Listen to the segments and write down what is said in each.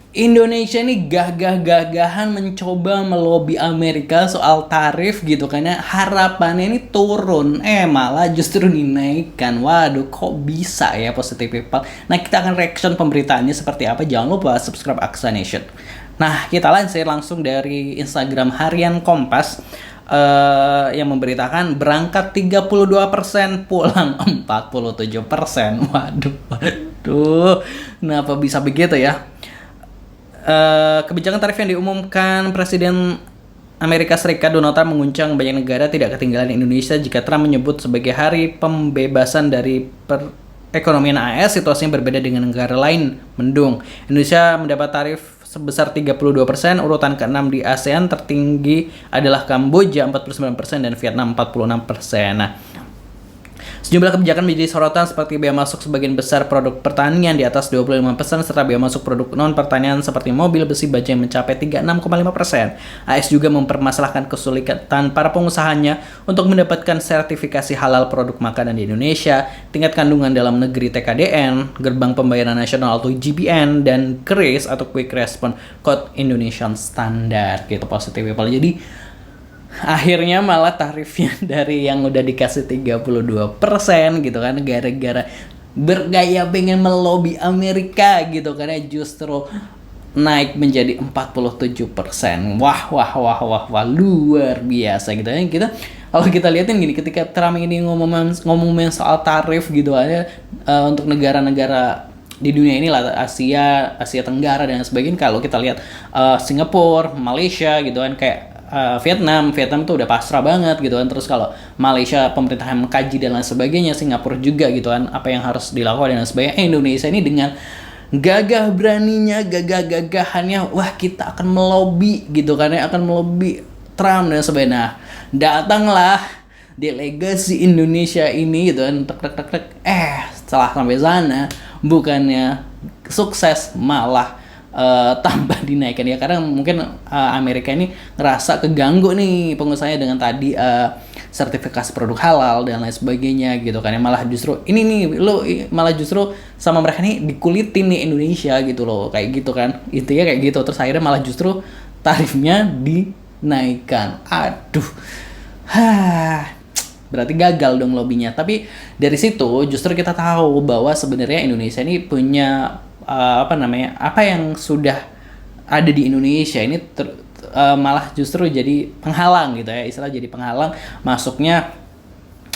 Indonesia ini gagah-gagahan mencoba melobi Amerika soal tarif gitu, karena harapannya ini turun, malah justru dinaikkan. Waduh, kok bisa ya Positive People. Nah, kita akan reaction pemberitaannya seperti apa. Jangan lupa subscribe Aksa Nation. Nah, kita lansir langsung dari Instagram Harian Kompas, yang memberitakan berangkat 32%, pulang 47%. Waduh, kenapa bisa begitu ya? Kebijakan tarif yang diumumkan Presiden Amerika Serikat Donald Trump mengguncang banyak negara, tidak ketinggalan Indonesia jika Trump menyebut sebagai hari pembebasan dari perekonomian AS. Situasinya berbeda dengan negara lain, mendung. Indonesia mendapat tarif sebesar 32%, urutan ke-6 di ASEAN, tertinggi adalah Kamboja 49% dan Vietnam 46%. Nah, sejumlah kebijakan menjadi sorotan seperti bea masuk sebagian besar produk pertanian di atas 25%, serta bea masuk produk non-pertanian seperti mobil, besi, baja yang mencapai 36,5%. AS juga mempermasalahkan kesulitan para pengusahanya untuk mendapatkan sertifikasi halal produk makanan di Indonesia, tingkat kandungan dalam negeri TKDN, gerbang pembayaran nasional atau GPN, dan KRIS atau Quick Response Code Indonesian Standard gitu, Positive People. Jadi akhirnya malah tarifnya dari yang udah dikasih 32% gitu kan, gara-gara bergaya pengen melobi Amerika gitu, karena justru naik menjadi 47%. Wah, luar biasa gitu ya. Kalau kita lihatin gini, ketika Trump ini ngomongin soal tarif gitu aja, untuk negara-negara di dunia ini lah, Asia Tenggara dan sebagainya. Kalau kita lihat Singapura, Malaysia gitu kan, kayak Vietnam tuh udah pasrah banget gitu kan. Terus kalau Malaysia pemerintah yang mengkaji dan lain sebagainya, Singapura juga gitu kan, apa yang harus dilakukan dan sebagainya. Indonesia ini dengan gagah beraninya, gagah-gagahannya, wah kita akan melobi gitu kan ya, akan melobi Trump dan sebagainya. Nah, datanglah delegasi Indonesia ini gitu kan, setelah sampai sana bukannya sukses, malah tambah dinaikkan ya, karena mungkin Amerika ini ngerasa keganggu nih pengusahanya dengan tadi sertifikasi produk halal dan lain sebagainya gitu kan ya. Malah justru ini nih lo malah justru sama mereka nih dikulitin nih Indonesia gitu loh, kayak gitu kan, intinya kayak gitu. Terus akhirnya malah justru tarifnya dinaikkan. Aduh, berarti gagal dong lobbynya. Tapi dari situ justru kita tahu bahwa sebenarnya Indonesia ini punya apa yang sudah ada di Indonesia ini malah justru jadi penghalang gitu ya, istilah jadi penghalang masuknya,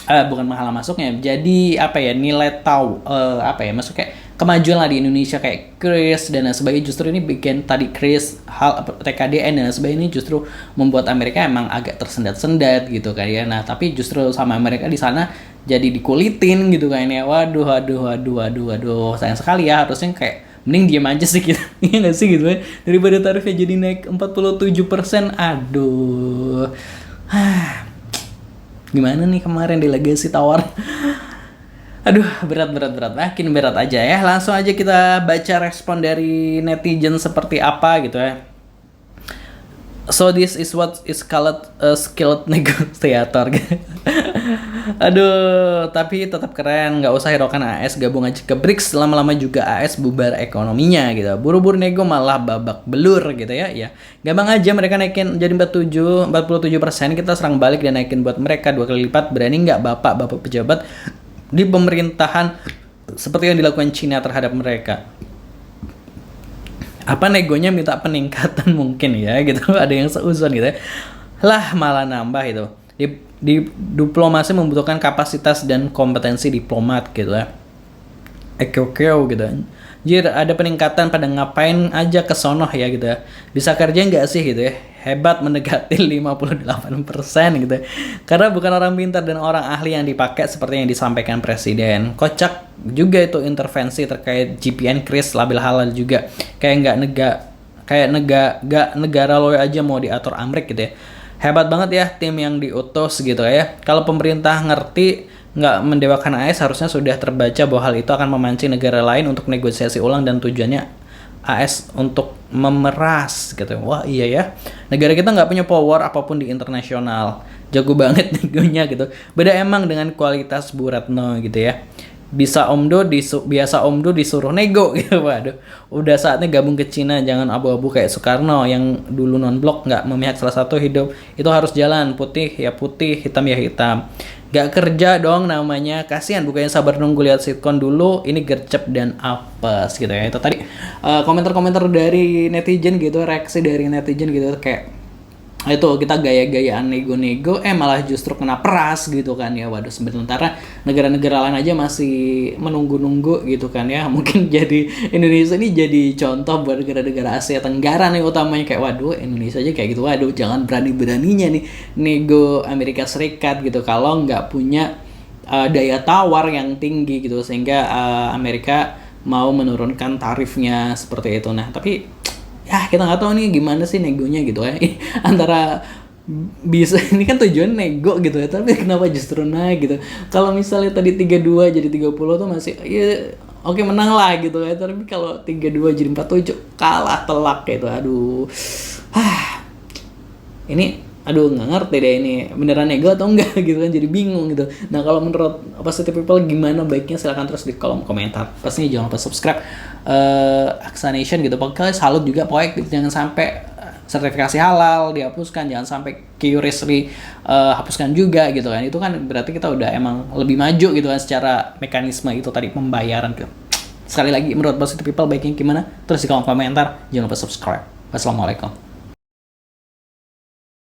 bukan penghalang masuknya, jadi nilai tahu masuk kayak kemajuan lah di Indonesia, kayak KRIS dan sebagainya. Justru ini bikin tadi KRIS, TKDN dan sebagainya, ini justru membuat Amerika emang agak tersendat-sendat gitu kan ya. Nah, tapi justru sama Amerika di sana jadi dikulitin gitu kan ya. Waduh, sayang sekali ya, harusnya kayak mending diam aja sih gitu. Iya nggak sih gitu ya, daripada tarifnya jadi naik 47%. Aduh, gimana nih kemarin delegasi tawar. Aduh, berat, makin berat aja ya. Langsung aja kita baca respon dari netizen seperti apa gitu ya. So this is what is called a skilled negotiator. Aduh, tapi tetap keren. Nggak usah hiraukan AS, gabung aja ke BRICS. Lama-lama juga AS bubar ekonominya gitu. Buru-buru nego malah babak belur gitu ya. Ya, gampang aja mereka naikin jadi 47%. Kita serang balik dan naikin buat mereka 2 kali lipat. Berani nggak bapak pejabat di pemerintahan seperti yang dilakukan Cina terhadap mereka? Apa negonya minta peningkatan mungkin ya gitu. Ada yang seuzon gitu ya. Lah malah nambah itu. Di diplomasi membutuhkan kapasitas dan kompetensi diplomat gitu ya. Ekeo gitu. Jir, ada peningkatan, pada ngapain aja ke sono ya gitu ya. Bisa kerja nggak sih gitu ya. Hebat, mendekati 58% gitu ya. Karena bukan orang pintar dan orang ahli yang dipakai seperti yang disampaikan Presiden. Kocak juga itu intervensi terkait GPN, KRIS, label halal juga. Kayak negara lo aja mau diatur Amrik gitu ya. Hebat banget ya tim yang diutus gitu ya. Kalau pemerintah ngerti, nggak mendewakan AS, harusnya sudah terbaca bahwa hal itu akan memancing negara lain untuk negosiasi ulang dan tujuannya AS untuk memeras gitu. Wah iya ya, negara kita nggak punya power apapun di internasional, jago banget negonya gitu. Beda emang dengan kualitas Bu Retno gitu ya. biasa Omdo disuruh nego gitu. Waduh, udah saatnya gabung ke Cina, jangan abu-abu kayak Soekarno yang dulu non blok, nggak memihak salah satu, hidup itu harus jalan, putih ya putih, hitam ya hitam. Gak kerja dong namanya, kasihan, bukannya sabar nunggu lihat sitcom dulu, ini gercep dan apes gitu ya. Itu tadi komentar-komentar dari netizen gitu, reaksi dari netizen gitu, kayak itu kita gaya-gayaan nego-nego malah justru kena peras gitu kan ya. Waduh, sementara negara-negara lain aja masih menunggu-nunggu gitu kan ya. Mungkin jadi Indonesia ini jadi contoh buat negara-negara Asia Tenggara nih utamanya, kayak waduh Indonesia aja kayak gitu, waduh jangan berani-beraninya nih nego Amerika Serikat gitu kalau nggak punya daya tawar yang tinggi gitu, sehingga Amerika mau menurunkan tarifnya seperti itu. Nah tapi ya kita nggak tahu nih gimana sih negonya gitu ya. Antara bisa ini kan tujuan nego gitu ya, tapi kenapa justru naik gitu. Kalau misalnya tadi 32 jadi 30 tuh masih ya oke, menang lah gitu ya, tapi kalau 32 jadi 47 kalah telak gitu. Aduh, ini aduh nggak ngerti deh ini beneran nego atau enggak gitu kan, jadi bingung gitu. Nah kalau menurut Positive People gimana baiknya, silahkan terus di kolom komentar. Pastinya jangan lupa subscribe Aksa Nation gitu. Pokoknya salut juga, pokoknya jangan sampai sertifikasi halal dihapuskan, jangan sampai curiously hapuskan juga gitu kan. Itu kan berarti kita udah emang lebih maju gitu kan secara mekanisme itu tadi pembayaran gitu. Sekali lagi menurut Positive People baiknya gimana, terus di kolom komentar, jangan lupa subscribe. Wassalamualaikum.